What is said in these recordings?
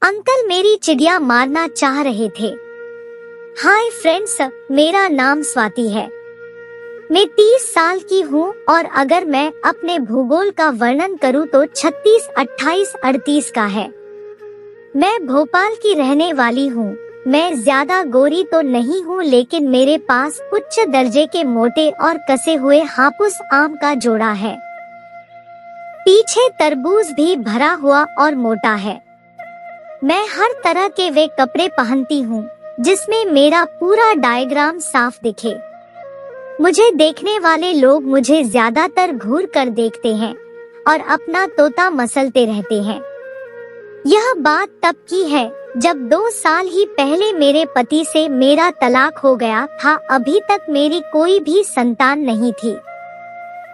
Uncle मेरी चिड़िया मारना चाह रहे थे। हाय फ्रेंड्स, मेरा नाम स्वाति है। मैं 30 साल की हूँ और अगर मैं अपने भूगोल का वर्णन करूँ तो 36, 28, 38 का है। मैं भोपाल की रहने वाली हूँ। मैं ज्यादा गोरी तो नहीं हूँ, लेकिन मेरे पास उच्च दर्जे के मोटे और कसे हुए हापुस आम का जोड़ा है। पीछे तरबूज भी भरा हुआ और मोटा है। मैं हर तरह के वे कपड़े पहनती हूँ जिसमें मेरा पूरा डायग्राम साफ दिखे। मुझे देखने वाले लोग मुझे ज्यादातर घूर कर देखते हैं और अपना तोता मसलते रहते हैं। यह बात तब की है जब 2 साल ही पहले मेरे पति से मेरा तलाक हो गया था। अभी तक मेरी कोई भी संतान नहीं थी,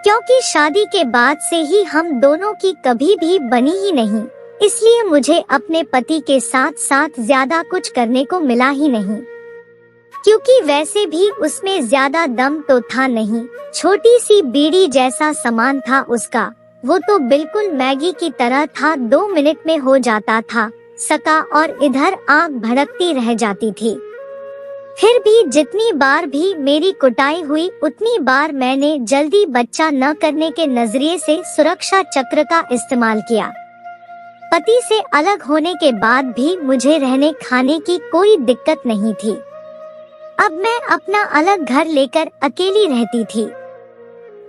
क्योंकि शादी के बाद से ही हम दोनों की कभी भी बनी ही नहीं। इसलिए मुझे अपने पति के साथ साथ ज्यादा कुछ करने को मिला ही नहीं, क्योंकि वैसे भी उसमें ज्यादा दम तो था नहीं। छोटी सी बीड़ी जैसा सामान था उसका। वो तो बिल्कुल मैगी की तरह था, 2 मिनट में हो जाता था सका और इधर आग भड़कती रह जाती थी। फिर भी जितनी बार भी मेरी कुटाई हुई उतनी बार मैंने जल्दी बच्चा न करने के नजरिए से सुरक्षा चक्र का इस्तेमाल किया। पति से अलग होने के बाद भी मुझे रहने खाने की कोई दिक्कत नहीं थी। अब मैं अपना अलग घर लेकर अकेली रहती थी।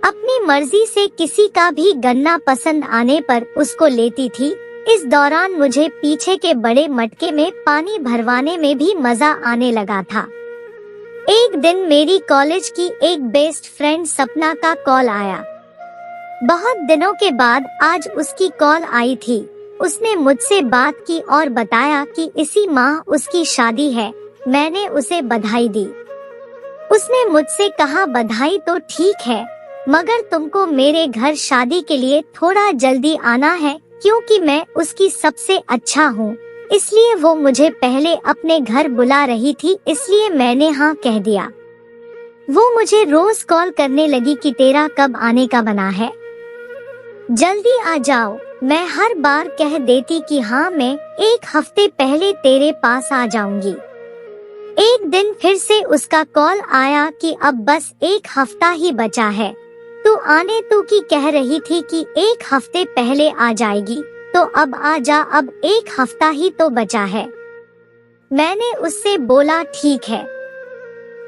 अपनी मर्जी से किसी का भी गन्ना पसंद आने पर उसको लेती थी। इस दौरान मुझे पीछे के बड़े मटके में पानी भरवाने में भी मजा आने लगा था। एक दिन मेरी कॉलेज की एक बेस्ट फ्रेंड सपना का कॉल आया। बहुत दिनों के बाद आज उसकी कॉल आई थी। उसने मुझसे बात की और बताया कि इसी माह उसकी शादी है। मैंने उसे बधाई दी। उसने मुझसे कहा, बधाई तो ठीक है, मगर तुमको मेरे घर शादी के लिए थोड़ा जल्दी आना है, क्योंकि मैं उसकी सबसे अच्छा हूँ। इसलिए वो मुझे पहले अपने घर बुला रही थी, इसलिए मैंने हाँ कह दिया। वो मुझे रोज कॉल करने लगी कि तेरा कब आने का बना है, जल्दी आ जाओ। मैं हर बार कह देती कि हाँ, मैं 1 हफ्ते पहले तेरे पास आ जाऊंगी। एक दिन फिर से उसका कॉल आया कि अब बस 1 हफ्ता ही बचा है, तू आने तू की कह रही थी कि 1 हफ्ते पहले आ जाएगी, तो अब आ जा, अब 1 हफ्ता ही तो बचा है। मैंने उससे बोला ठीक है,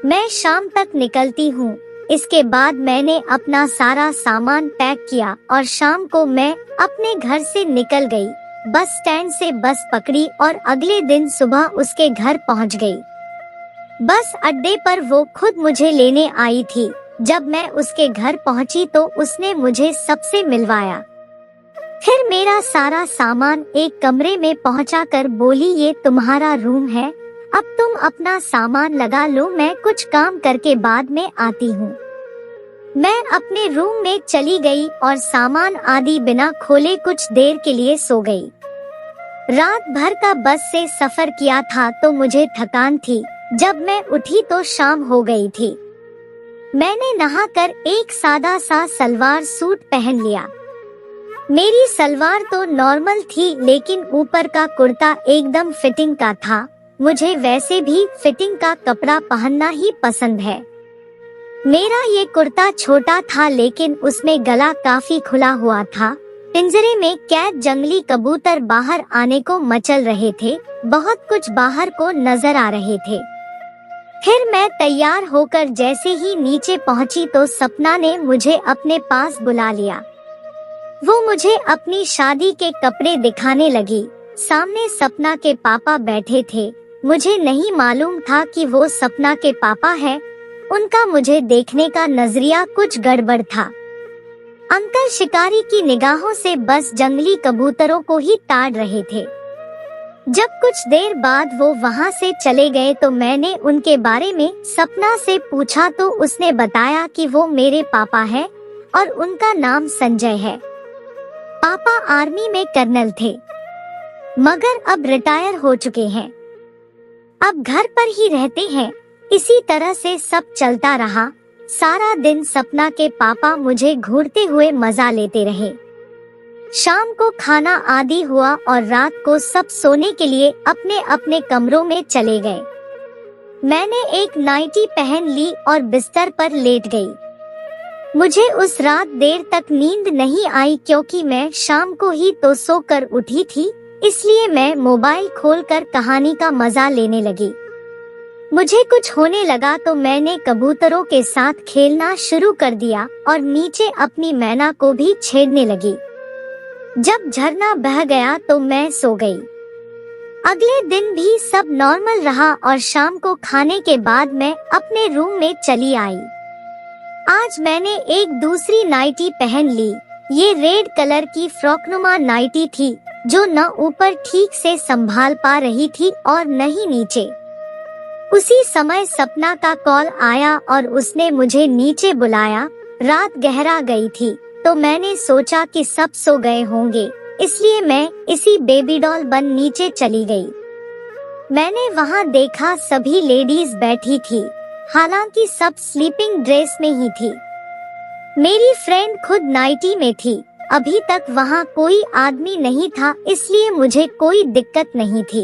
मैं शाम तक निकलती हूँ। इसके बाद मैंने अपना सारा सामान पैक किया और शाम को मैं अपने घर से निकल गई। बस स्टैंड से बस पकड़ी और अगले दिन सुबह उसके घर पहुंच गई। बस अड्डे पर वो खुद मुझे लेने आई थी। जब मैं उसके घर पहुंची तो उसने मुझे सबसे मिलवाया। फिर मेरा सारा सामान एक कमरे में पहुंचाकर बोली, ये तुम्हारा रूम है, अब तुम अपना सामान लगा लो, मैं कुछ काम करके बाद में आती हूँ। मैं अपने रूम में चली गई और सामान आदि बिना खोले कुछ देर के लिए सो गई। रात भर का बस से सफर किया था तो मुझे थकान थी। जब मैं उठी तो शाम हो गई थी। मैंने नहाकर एक सादा सा सलवार सूट पहन लिया। मेरी सलवार तो नॉर्मल थी, लेकिन ऊपर का कुर्ता एकदम फिटिंग का था। मुझे वैसे भी फिटिंग का कपड़ा पहनना ही पसंद है। मेरा ये कुर्ता छोटा था, लेकिन उसमें गला काफी खुला हुआ था। पिंजरे में कैद जंगली कबूतर बाहर आने को मचल रहे थे। बहुत कुछ बाहर को नजर आ रहे थे। फिर मैं तैयार होकर जैसे ही नीचे पहुंची तो सपना ने मुझे अपने पास बुला लिया। वो मुझे अपनी शादी के कपड़े दिखाने लगी। सामने सपना के पापा बैठे थे। मुझे नहीं मालूम था कि वो सपना के पापा हैं। उनका मुझे देखने का नजरिया कुछ गड़बड़ था। अंकल शिकारी की निगाहों से बस जंगली कबूतरों को ही ताड़ रहे थे। जब कुछ देर बाद वो वहाँ से चले गए तो मैंने उनके बारे में सपना से पूछा तो उसने बताया कि वो मेरे पापा हैं और उनका नाम संजय है। पापा आर्मी में कर्नल थे, मगर अब रिटायर हो चुके हैं। अब घर पर ही रहते हैं। इसी तरह से सब चलता रहा। सारा दिन सपना के पापा मुझे घूरते हुए मजा लेते रहे। शाम को खाना आदि हुआ और रात को सब सोने के लिए अपने अपने कमरों में चले गए। मैंने एक नाइटी पहन ली और बिस्तर पर लेट गई। मुझे उस रात देर तक नींद नहीं आई क्योंकि मैं शाम को ही तो सोकर उठी थी, इसलिए मैं मोबाइल खोलकर कहानी का मजा लेने लगी। मुझे कुछ होने लगा तो मैंने कबूतरों के साथ खेलना शुरू कर दिया और नीचे अपनी मैना को भी छेड़ने लगी। जब झरना बह गया तो मैं सो गई। अगले दिन भी सब नॉर्मल रहा और शाम को खाने के बाद मैं अपने रूम में चली आई। आज मैंने एक दूसरी नाइटी पहन ली। ये रेड कलर की फ्रॉकनुमा नाइटी थी जो न ऊपर ठीक से संभाल पा रही थी और न ही नीचे। उसी समय सपना का कॉल आया और उसने मुझे नीचे बुलाया। रात गहरा गई थी तो मैंने सोचा कि सब सो गए होंगे, इसलिए मैं इसी बेबी डॉल बन नीचे चली गई। मैंने वहाँ देखा सभी लेडीज बैठी थी, हालांकि सब स्लीपिंग ड्रेस में ही थी। मेरी फ्रेंड खुद नाइटी में थी। अभी तक वहाँ कोई आदमी नहीं था, इसलिए मुझे कोई दिक्कत नहीं थी।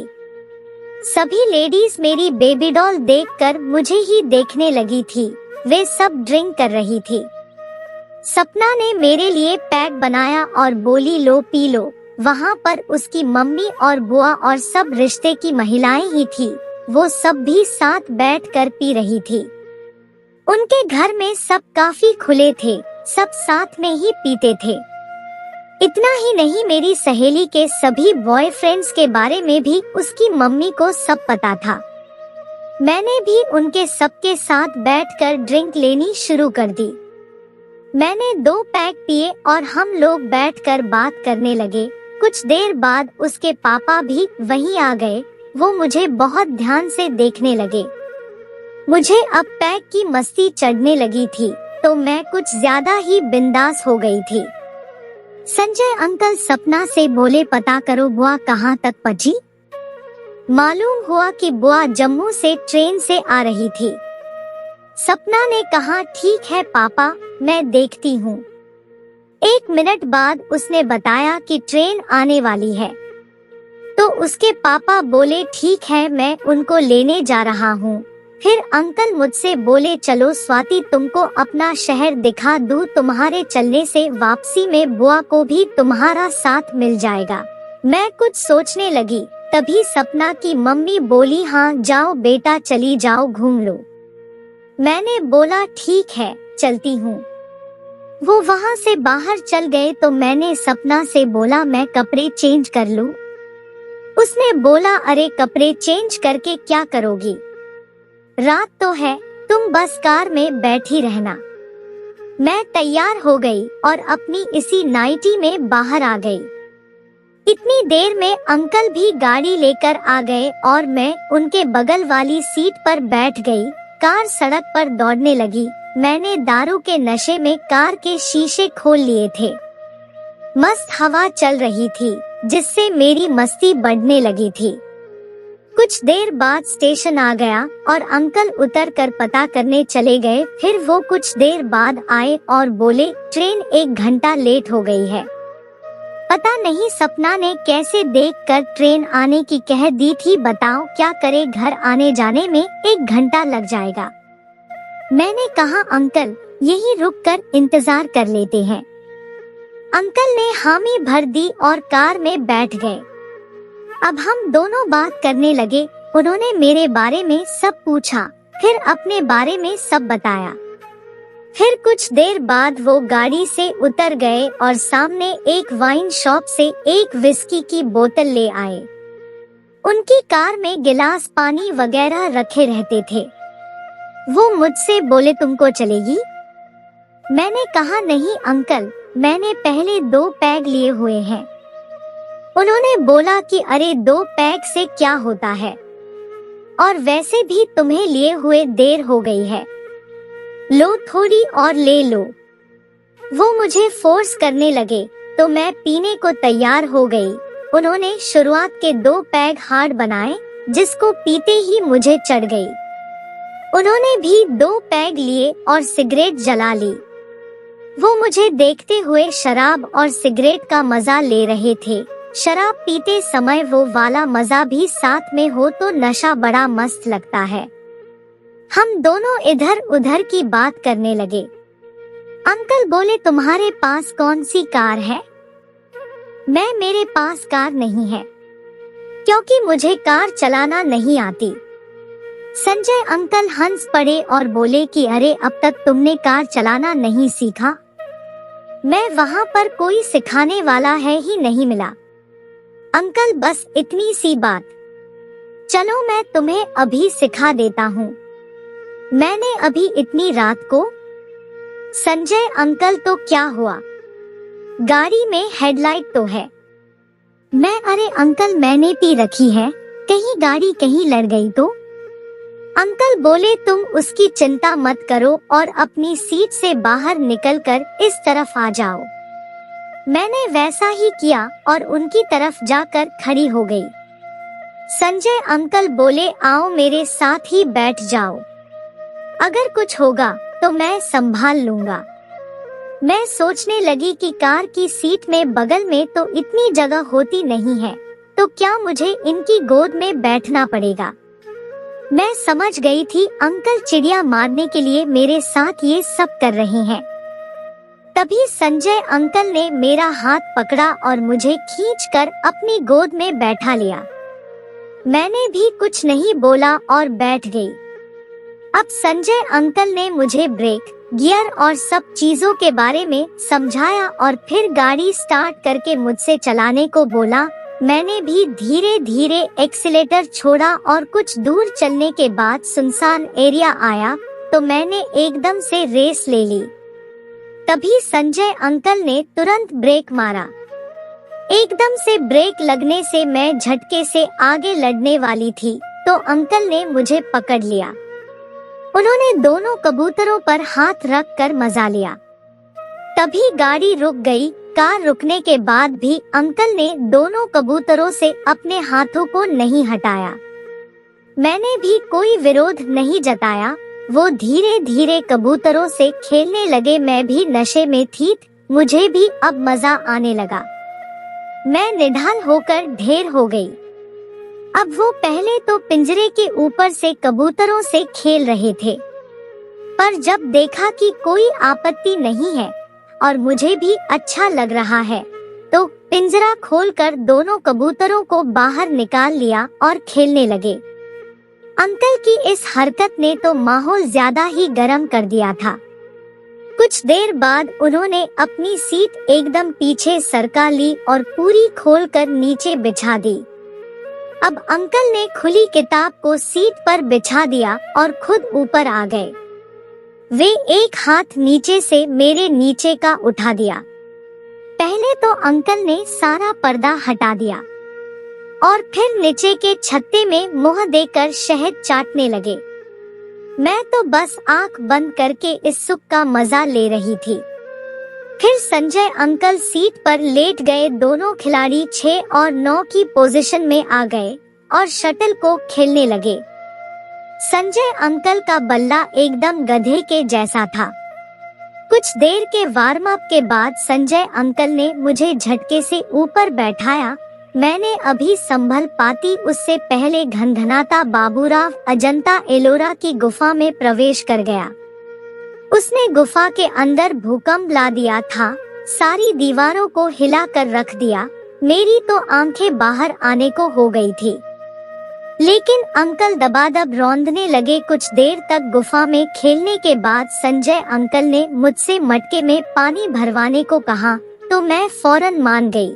सभी लेडीज मेरी बेबी डॉल देखकर मुझे ही देखने लगी थी। वे सब ड्रिंक कर रही थी। सपना ने मेरे लिए पैक बनाया और बोली लो पी लो। वहाँ पर उसकी मम्मी और बुआ और सब रिश्ते की महिलाएं ही थी। वो सब भी साथ बैठकर पी रही थी। उनके घर में सब काफी खुले थे, सब साथ में ही पीते थे। इतना ही नहीं, मेरी सहेली के सभी बॉयफ्रेंड्स के बारे में भी उसकी मम्मी को सब पता था। मैंने भी उनके सबके साथ बैठकर ड्रिंक लेनी शुरू कर दी। मैंने 2 पैक पिए और हम लोग बैठकर बात करने लगे। कुछ देर बाद उसके पापा भी वहीं आ गए। वो मुझे बहुत ध्यान से देखने लगे। मुझे अब पैक की मस्ती चढ़ने लगी थी तो मैं कुछ ज्यादा ही बिंदास हो गई थी। संजय अंकल सपना से बोले, पता करो बुआ कहाँ तक पहुंची। मालूम हुआ कि बुआ जम्मू से ट्रेन से आ रही थी। सपना ने कहा, ठीक है पापा, मैं देखती हूँ। 1 मिनट बाद उसने बताया कि ट्रेन आने वाली है। तो उसके पापा बोले, ठीक है मैं उनको लेने जा रहा हूँ। फिर अंकल मुझसे बोले, चलो स्वाति तुमको अपना शहर दिखा दूँ। तुम्हारे चलने से वापसी में बुआ को भी तुम्हारा साथ मिल जाएगा। मैं कुछ सोचने लगी, तभी सपना की मम्मी बोली, हाँ जाओ बेटा, चली जाओ, घूम लो। मैंने बोला ठीक है चलती हूँ। वो वहाँ से बाहर चल गए तो मैंने सपना से बोला, मैं कपड़े चेंज कर लूँ। उसने बोला, अरे कपड़े चेंज करके क्या करोगी, रात तो है, तुम बस कार में बैठी रहना। मैं तैयार हो गई और अपनी इसी नाइटी में बाहर आ गई। इतनी देर में अंकल भी गाड़ी लेकर आ गए और मैं उनके बगल वाली सीट पर बैठ गई। कार सड़क पर दौड़ने लगी। मैंने दारू के नशे में कार के शीशे खोल लिए थे। मस्त हवा चल रही थी जिससे मेरी मस्ती बढ़ने लगी थी। कुछ देर बाद स्टेशन आ गया और अंकल उतर कर पता करने चले गए। फिर वो कुछ देर बाद आए और बोले, ट्रेन 1 घंटा लेट हो गई है। पता नहीं सपना ने कैसे देखकर ट्रेन आने की कह दी थी। बताओ क्या करे, घर आने जाने में 1 घंटा लग जाएगा। मैंने कहा, अंकल यहीं रुककर इंतजार कर लेते हैं। अंकल ने हामी भर दी और कार में बैठ गए। अब हम दोनों बात करने लगे। उन्होंने मेरे बारे में सब पूछा, फिर अपने बारे में सब बताया। फिर कुछ देर बाद वो गाड़ी से उतर गए और सामने एक वाइन शॉप से एक विस्की की बोतल ले आए। उनकी कार में गिलास, पानी वगैरह रखे रहते थे। वो मुझसे बोले, तुमको चलेगी? मैंने कहा, नहीं अंकल, मैंने पहले 2 पैग लिए हुए हैं। उन्होंने बोला कि अरे 2 पैग से क्या होता है, और वैसे भी तुम्हें लिए हुए देर हो गई है, लो थोड़ी और ले लो। वो मुझे फोर्स करने लगे तो मैं पीने को तैयार हो गई। उन्होंने शुरुआत के 2 पैग हार्ड बनाए जिसको पीते ही मुझे चढ़ गई। उन्होंने भी 2 पैग लिए और सिगरेट जला ली। वो मुझे देखते हुए शराब और सिगरेट का मजा ले रहे थे। शराब पीते समय वो वाला मजा भी साथ में हो तो नशा बड़ा मस्त लगता है। हम दोनों इधर उधर की बात करने लगे। अंकल बोले, तुम्हारे पास कौन सी कार है? मेरे पास कार नहीं है, क्योंकि मुझे कार चलाना नहीं आती। संजय अंकल हंस पड़े और बोले कि अरे अब तक तुमने कार चलाना नहीं सीखा? मैं वहाँ पर कोई सिखाने वाला है ही नहीं मिला। अंकल बस इतनी सी बात, चलो मैं तुम्हें अभी सिखा देता हूँ। मैंने अभी इतनी रात को? संजय अंकल तो क्या हुआ, गाड़ी में हेडलाइट तो है। अरे अंकल मैंने पी रखी है, कहीं गाड़ी कहीं लड़ गई तो? अंकल बोले, तुम उसकी चिंता मत करो और अपनी सीट से बाहर निकलकर इस तरफ आ जाओ। मैंने वैसा ही किया और उनकी तरफ जाकर खड़ी हो गई। संजय अंकल बोले, आओ मेरे साथ ही बैठ जाओ, अगर कुछ होगा तो मैं संभाल लूंगा। मैं सोचने लगी कि कार की सीट में बगल में तो इतनी जगह होती नहीं है, तो क्या मुझे इनकी गोद में बैठना पड़ेगा। मैं समझ गई थी अंकल चिड़िया मारने के लिए मेरे साथ ये सब कर रहे हैं। तभी संजय अंकल ने मेरा हाथ पकड़ा और मुझे खींचकर अपनी गोद में बैठा लिया। मैंने भी कुछ नहीं बोला और बैठ गई। अब संजय अंकल ने मुझे ब्रेक, गियर और सब चीजों के बारे में समझाया और फिर गाड़ी स्टार्ट करके मुझसे चलाने को बोला। मैंने भी धीरे धीरे एक्सीलेटर छोड़ा और कुछ दूर चलने के बाद सुनसान एरिया आया तो मैंने एकदम से रेस ले ली। तभी संजय अंकल ने तुरंत ब्रेक मारा। एकदम से ब्रेक लगने से मैं झटके से आगे लड़ने वाली थी तो अंकल ने मुझे पकड़ लिया। उन्होंने दोनों कबूतरों पर हाथ रख कर मजा लिया। तभी गाड़ी रुक गई। कार रुकने के बाद भी अंकल ने दोनों कबूतरों से अपने हाथों को नहीं हटाया। मैंने भी कोई विरोध नहीं जताया। वो धीरे धीरे कबूतरों से खेलने लगे। मैं भी नशे में थी, मुझे भी अब मजा आने लगा। मैं निढाल होकर ढेर हो गई। अब वो पहले तो पिंजरे के ऊपर से कबूतरों से खेल रहे थे, पर जब देखा कि कोई आपत्ति नहीं है और मुझे भी अच्छा लग रहा है तो पिंजरा खोलकर दोनों कबूतरों को बाहर निकाल लिया और खेलने लगे। अंकल की इस हरकत ने तो माहौल ज्यादा ही गर्म कर दिया था। कुछ देर बाद उन्होंने अपनी सीट एकदम पीछे सरका ली और पूरी खोलकर नीचे बिछा दी। अब अंकल ने खुली किताब को सीट पर बिछा दिया और खुद ऊपर आ गए। वे एक हाथ नीचे से मेरे नीचे का उठा दिया। पहले तो अंकल ने सारा पर्दा हटा दिया और फिर नीचे के छत्ते में मुंह देकर शहद चाटने लगे। मैं तो बस आंख बंद करके इस सुख का मजा ले रही थी। फिर संजय अंकल सीट पर लेट गए। दोनों खिलाड़ी 6 और 9 की पोजीशन में आ गए और शटल को खेलने लगे। संजय अंकल का बल्ला एकदम गधे के जैसा था। कुछ देर के वार्म अप के बाद संजय अंकल ने मुझे झटके से ऊपर बैठाया। मैंने अभी संभल पाती उससे पहले घनघनाता बाबूराव अजंता एलोरा की गुफा में प्रवेश कर गया। उसने गुफा के अंदर भूकंप ला दिया था, सारी दीवारों को हिला कर रख दिया। मेरी तो आंखें बाहर आने को हो गई थी, लेकिन अंकल दबादब रौंदने लगे। कुछ देर तक गुफा में खेलने के बाद संजय अंकल ने मुझसे मटके में पानी भरवाने को कहा तो मैं फौरन मान गई।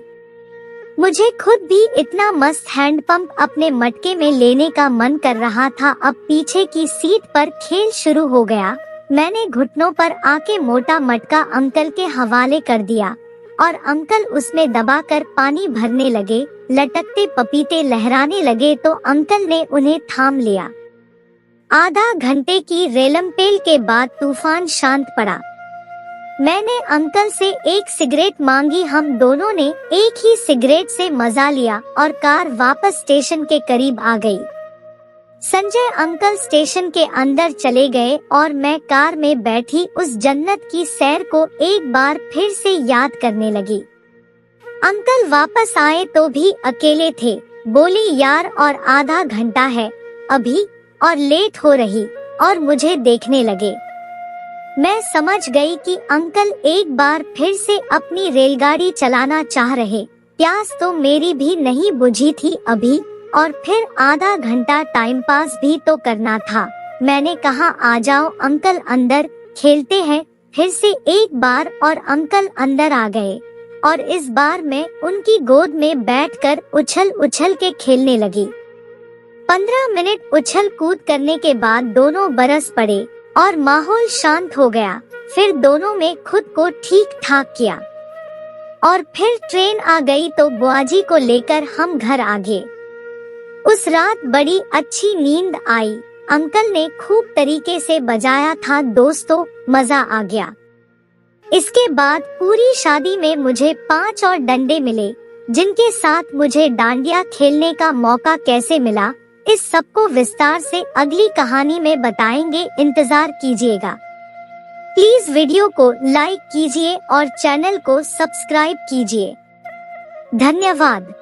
मुझे खुद भी इतना मस्त हैंडपंप अपने मटके में लेने का मन कर रहा था। अब पीछे की सीट पर खेल शुरू हो गया। मैंने घुटनों पर आके मोटा मटका अंकल के हवाले कर दिया और अंकल उसमें दबाकर पानी भरने लगे। लटकते पपीते लहराने लगे तो अंकल ने उन्हें थाम लिया। आधा घंटे की रेलमपेल के बाद तूफान शांत पड़ा। मैंने अंकल से एक सिगरेट मांगी। हम दोनों ने एक ही सिगरेट से मजा लिया और कार वापस स्टेशन के करीब आ गई। संजय अंकल स्टेशन के अंदर चले गए और मैं कार में बैठी उस जन्नत की सैर को एक बार फिर से याद करने लगी। अंकल वापस आए तो भी अकेले थे। बोली यार और आधा घंटा है अभी और लेट हो रही, और मुझे देखने लगे। मैं समझ गई कि अंकल एक बार फिर से अपनी रेलगाड़ी चलाना चाह रहे। प्यास तो मेरी भी नहीं बुझी थी अभी, और फिर आधा घंटा टाइम पास भी तो करना था। मैंने कहा आ जाओ अंकल अंदर खेलते हैं फिर से एक बार, और अंकल अंदर आ गए और इस बार मैं उनकी गोद में बैठकर उछल उछल के खेलने लगी। 15 मिनट उछल कूद करने के बाद दोनों बरस पड़े और माहौल शांत हो गया। फिर दोनों में खुद को ठीक ठाक किया और फिर ट्रेन आ गई तो बुआजी को लेकर हम घर आ गए। उस रात बड़ी अच्छी नींद आई। अंकल ने खूब तरीके से बजाया था दोस्तों, मजा आ गया। इसके बाद पूरी शादी में मुझे 5 और डंडे मिले, जिनके साथ मुझे डांडिया खेलने का मौका कैसे मिला, इस सबको विस्तार से अगली कहानी में बताएंगे, इंतजार कीजिएगा। प्लीज वीडियो को लाइक कीजिए और चैनल को सब्सक्राइब कीजिए। धन्यवाद।